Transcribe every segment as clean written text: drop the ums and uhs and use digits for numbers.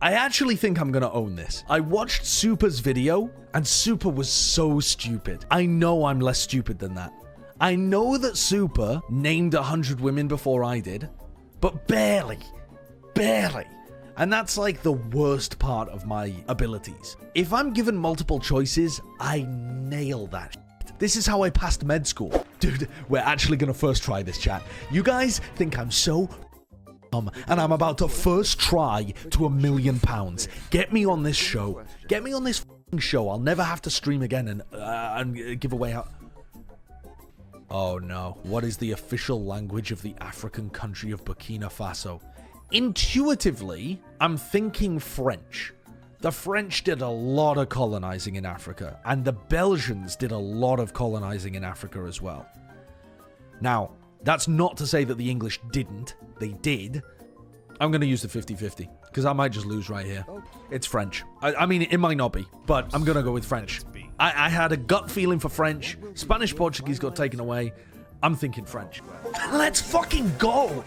I actually think I'm gonna own this. I watched Super's video, and Super was so stupid. I know I'm less stupid than that. I know that Super named 100 women before I did, but barely. Barely. And that's like the worst part of my abilities. If I'm given multiple choices, I nail that shit. This is how I passed med school. Dude, we're actually gonna first try this, chat. You guys think I'm so and I'm about to first try to £1 million. Get me on this show. Get me on this show. I'll never have to stream again and give away how... Oh no. What is the official language of the African country of Burkina Faso? Intuitively, I'm thinking French. The French did a lot of colonizing in Africa, and the Belgians did a lot of colonizing in Africa as well. Now, that's not to say that the English didn't. They did. I'm going to use the 50-50, because I might just lose right here. It's French. I mean, it might not be, but I'm going to go with French. I had a gut feeling for French. Spanish, Portuguese got taken away. I'm thinking French. Let's fucking go.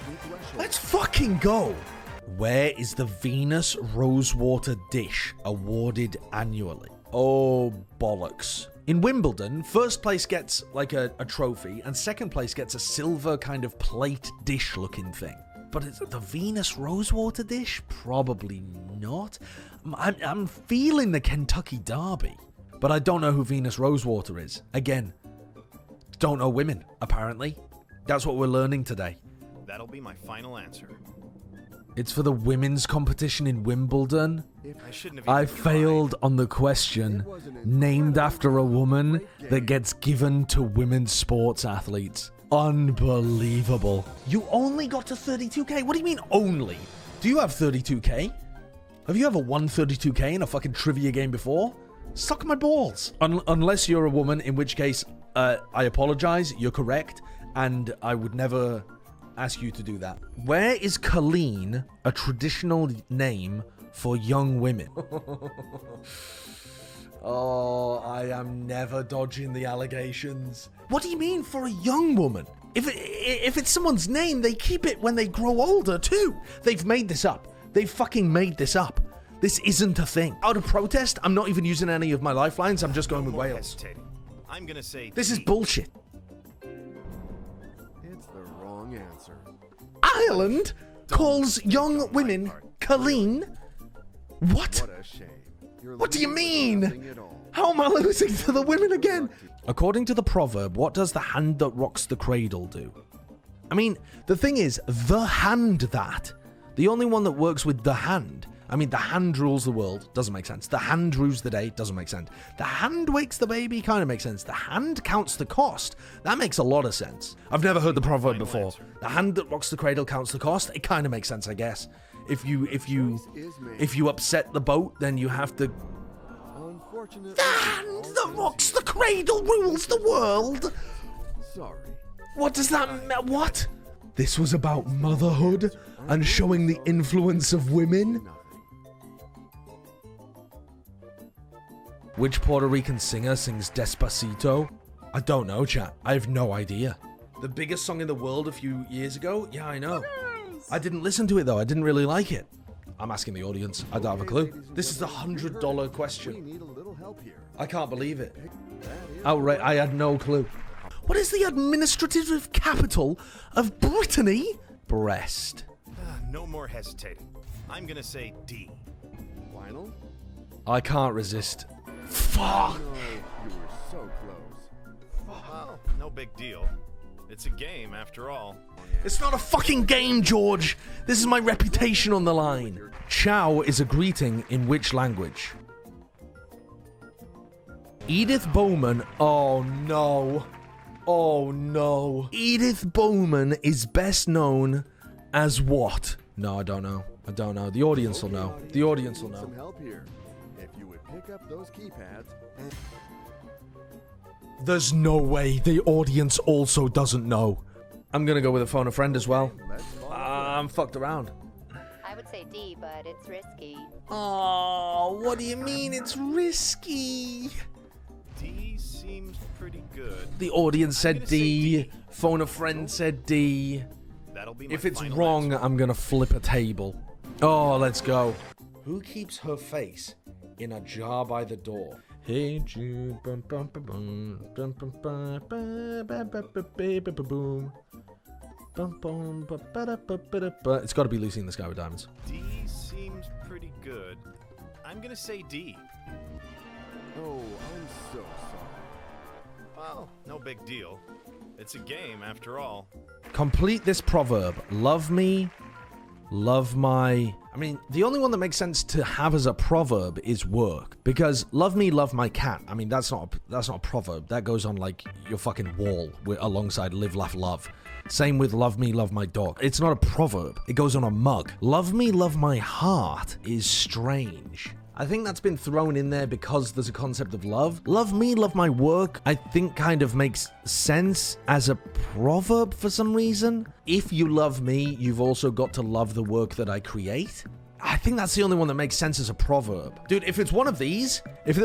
Let's fucking go. Where is the Venus Rosewater dish awarded annually? Oh, bollocks. In Wimbledon, first place gets like a trophy, and second place gets a silver kind of plate dish looking thing. But it's the Venus Rosewater dish? Probably not. I'm feeling the Kentucky Derby, but I don't know who Venus Rosewater is. Again, don't know women, apparently. That's what we're learning today. That'll be my final answer. It's for the women's competition in Wimbledon. I failed on the question named after a woman that gets given to women's sports athletes. Unbelievable. You only got to 32k? What do you mean only? Do you have 32k? Have you ever won 32k in a fucking trivia game before? Suck my balls. Unless you're a woman, in which case I apologize. You're correct. And I would never ask you to do that. Where is Colleen a traditional name for young women? Oh, I am never dodging the allegations. What do you mean for a young woman? If it's someone's name, they keep it when they grow older too. They've made this up. They've fucking made this up. This isn't a thing. Out of protest, I'm not even using any of my lifelines. I'm just going with Wales. I'm gonna say this is bullshit. It's the wrong answer. Ireland calls young women Colleen? What? What a shame. What do you mean? How am I losing to the women again? According to the proverb, what does the hand that rocks the cradle do? I mean, the thing is, the hand that. The only one that works with the hand. I mean, the hand rules the world. Doesn't make sense. The hand rules the day. Doesn't make sense. The hand wakes the baby. Kind of makes sense. The hand counts the cost. That makes a lot of sense. I've never heard the proverb before. The hand that rocks the cradle counts the cost. It kind of makes sense, I guess. If you upset the boat, then you have to... The hand that rocks the cradle rules the world. Sorry. What does that mean? What? This was about motherhood and showing the influence of women? Which Puerto Rican singer sings Despacito? I don't know, chat. I have no idea. The biggest song in the world a few years ago? Yeah, I know. I didn't listen to it though. I didn't really like it. I'm asking the audience. I don't have a clue. This is the $100 question. I can't believe it. Outright, I had no clue. What is the administrative capital of Brittany? Brest. No more hesitating. I'm gonna say D. Final? I can't resist. Fuck! No, you were so close. Well, no big deal. It's a game after all. It's not a fucking game, George! This is my reputation on the line. Ciao is a greeting in which language? Edith Bowman. Oh no. Oh no. Edith Bowman is best known as what? No, I don't know. I don't know. The audience will know. The audience will know. Some help here. If you would pick up those keypads and... There's no way the audience also doesn't know. I'm gonna go with a phone a friend as well. I'm fucked around. I would say D, but it's risky. Oh, what do you mean it's risky? D seems pretty good. The audience said D. Phone a friend said D. That'll be my If it's final wrong, answer. I'm gonna flip a table. Oh, let's go. Who keeps her face in a jar by the door? Hey Jude, bum bum bum bum bum bum bum bum bum bum bum bum. It's got to be Lucy in the Sky with Diamonds. D seems pretty good. I'm gonna say D. Oh, I'm so sorry. Well, no big deal. It's a game after all. Complete this proverb. Love me, love my... I mean, the only one that makes sense to have as a proverb is work. Because love me, love my cat. I mean, that's not a proverb. That goes on like your fucking wall alongside live, laugh, love. Same with love me, love my dog. It's not a proverb. It goes on a mug. Love me, love my heart is strange. I think that's been thrown in there because there's a concept of love. Love me, love my work, I think kind of makes sense as a proverb for some reason. If you love me, you've also got to love the work that I create. I think that's the only one that makes sense as a proverb. Dude, if it's one of these, if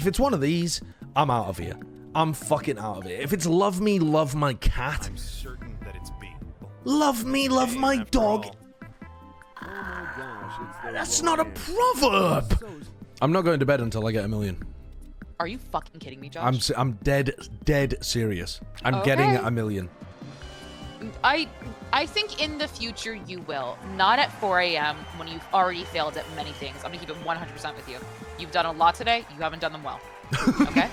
it's one of these, I'm out of here. I'm fucking out of here. If it's love me, love my cat. I'm certain that it's B. Love me, love my After dog. all. Oh my gosh, it's the That's wrong not a answer. proverb. So I'm not going to bed until I get 1 million. Are you fucking kidding me, Josh? I'm dead serious. I'm Okay. getting 1 million. I think in the future you will. Not at 4 a.m. when you've already failed at many things. I'm gonna keep it 100% with you. You've done a lot today. You haven't done them well. Okay.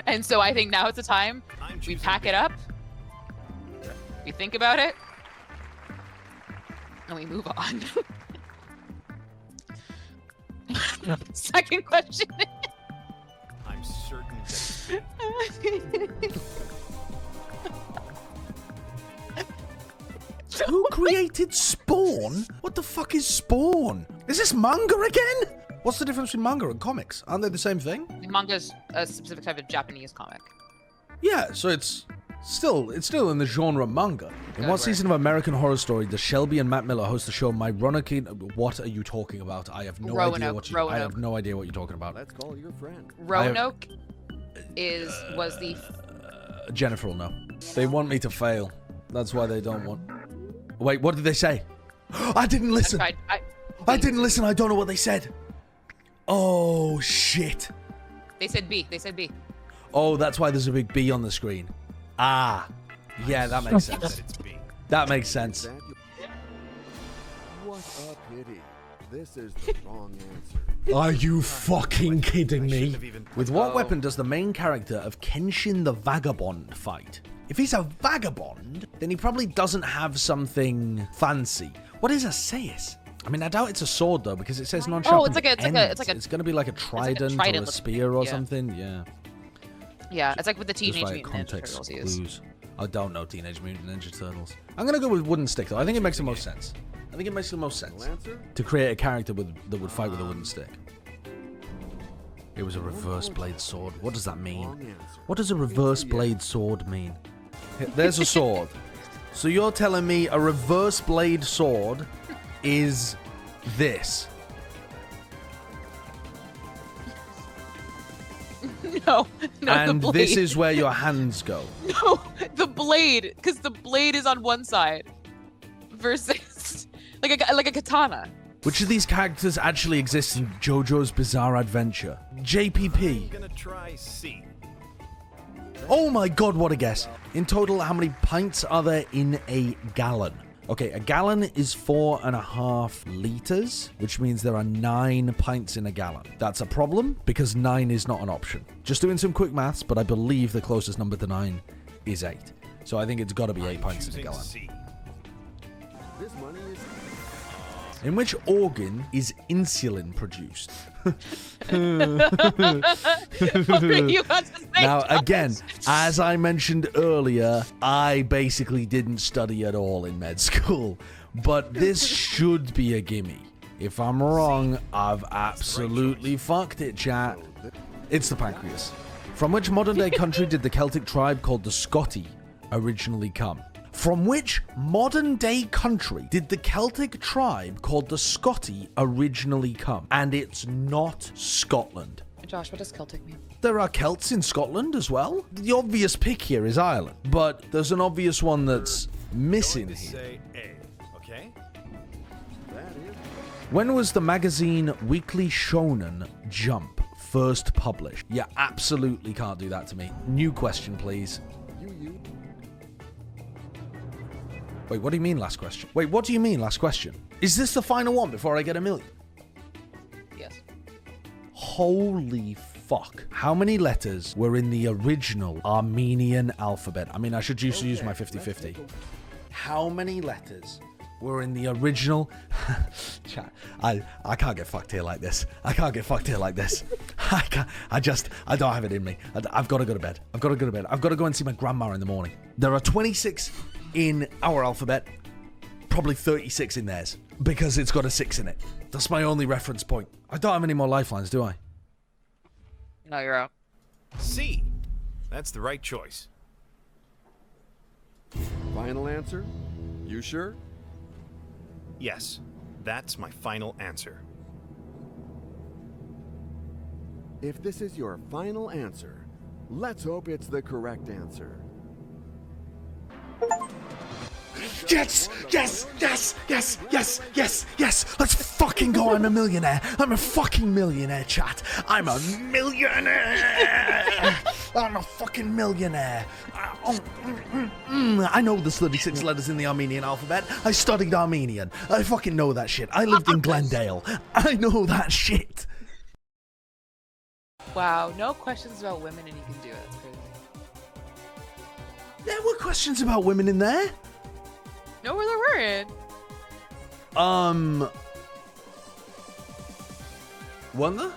And so I think now is the time I'm we choosing pack B. it up. We think about it. And we move on. Second question. I'm certain that it's B. Who created Spawn? What the fuck is Spawn? Is this manga again? What's the difference between manga and comics? Aren't they the same thing? Manga's a specific type of Japanese comic. Yeah, so it's still in the genre manga. In Good what work. season of American Horror Story does Shelby and Matt Miller host the show My Roanoke? What are you talking about? I have no idea Roanoke, what I Roanoke. have no idea what you're talking about. let's call your friend. Roanoke was the Jennifer will know. They want me to fail. That's why they don't want. Wait, what did they say? I didn't listen. I didn't listen. I don't know what they said. Oh shit. They said B. They said B. Oh, that's why there's a big B on the screen. Ah. Yeah, that makes That sense. it's B. That makes sense. That you- What a pity. This is the wrong answer. Are you fucking kidding I me? shouldn't have even- With what Oh. weapon does the main character of Kenshin the Vagabond fight? If he's a vagabond, then he probably doesn't have something fancy. What is a sais? I mean, I doubt it's a sword though, because it says non-sharpened Oh, it's like a- It's gonna be like a trident, or a trident spear or yeah. something. Yeah. Yeah, it's like what the Just Teenage like Mutant Ninja context Turtles use. clues. I don't know Teenage Mutant Ninja Turtles. I'm gonna go with wooden stick though. I think it makes the most sense. I think it makes the most sense Final answer? to create a character that would fight with a wooden stick. It was a reverse blade sword. What does that mean? Wrong answer. What does a reverse blade sword mean? There's a sword. So you're telling me a reverse blade sword is this? No, no, And the blade. this is where your hands go. No, the blade, because the blade is on one side, versus like a katana. Which of these characters actually exists in JoJo's Bizarre Adventure? I'm JPP. gonna try C. Oh my god, what a guess. In total, how many pints are there in a gallon? Okay, a gallon is 4.5 liters, which means there are 9 pints in a gallon. That's a problem because 9 is not an option. Just doing some quick maths, but I believe the closest number to 9 is 8. So I think it's got to be 8 I'm pints in a choosing gallon. C. This money is In which organ is insulin produced? What are you about to say, Now, Josh? again, as I mentioned earlier, I basically didn't study at all in med school, but this should be a gimme. If I'm wrong, I've absolutely fucked it, chat. It's the pancreas. From which modern-day country did the Celtic tribe called the Scotti originally come? From which modern-day country did the Celtic tribe called the Scotti originally come? And it's not Scotland. Josh, what does Celtic mean? There are Celts in Scotland as well. The obvious pick here is Ireland, but there's an obvious one that's missing Going to here. say A. Okay? When was the magazine Weekly Shonen Jump first published? You absolutely can't do that to me. New question, please. Wait, what do you mean last question? Wait, what do you mean last question? Is this the final one before I get a million? Yes. Holy fuck. How many letters were in the original Armenian alphabet? I mean, I should use my 50-50. How many letters were in the original... Chat, I can't get fucked here like this. I can't get fucked here like this. I don't have it in me. I've got to go to bed. I've got to go to bed. I've got to go and see my grandma in the morning. There are 26 in our alphabet, probably 36 in theirs, because it's got a 6 in it. That's my only reference point. I don't have any more lifelines, do I? No, you're out. C. That's the right choice. Final answer? You sure? Yes, that's my final answer. If this is your final answer, let's hope it's the correct answer. Yes! Yes! Yes! Yes! Yes! Yes! Yes! Let's fucking go! I'm a millionaire! I'm a fucking millionaire, chat! I'm a millionaire! I'm a fucking millionaire! I know there's 36 letters in the Armenian alphabet. I studied Armenian. I fucking know that shit. I lived in Glendale. I know that shit. Wow, no questions about women and you can do it. That's crazy. There were questions about women in there. No, where there weren't. Weren't there?